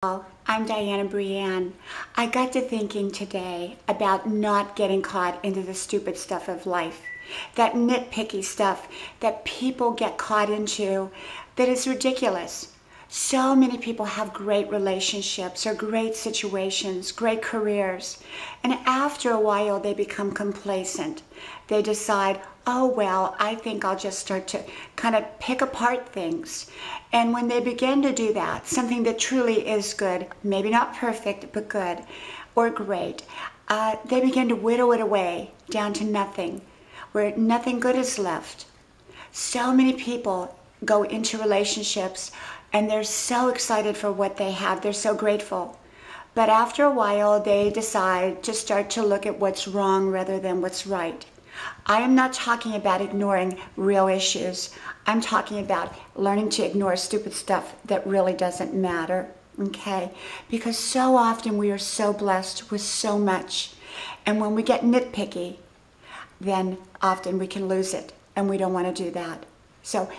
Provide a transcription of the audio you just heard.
I'm Diana Brienne. I got to thinking today about not getting caught into the stupid stuff of life, that nitpicky stuff that people get caught into that is ridiculous. So many people have great relationships or great situations, great careers, and after a while they become complacent. They decide, oh well, I think I'll just start to kind of pick apart things. And when they begin to do that, something that truly is good, maybe not perfect, but good or great, they begin to whittle it away down to nothing, where nothing good is left. So many people go into relationships and they're so excited for what they have. They're so grateful. But after a while, they decide to start to look at what's wrong rather than what's right. I am not talking about ignoring real issues. I'm talking about learning to ignore stupid stuff that really doesn't matter, okay? Because so often we are so blessed with so much. And when we get nitpicky, then often we can lose it, and we don't want to do that. So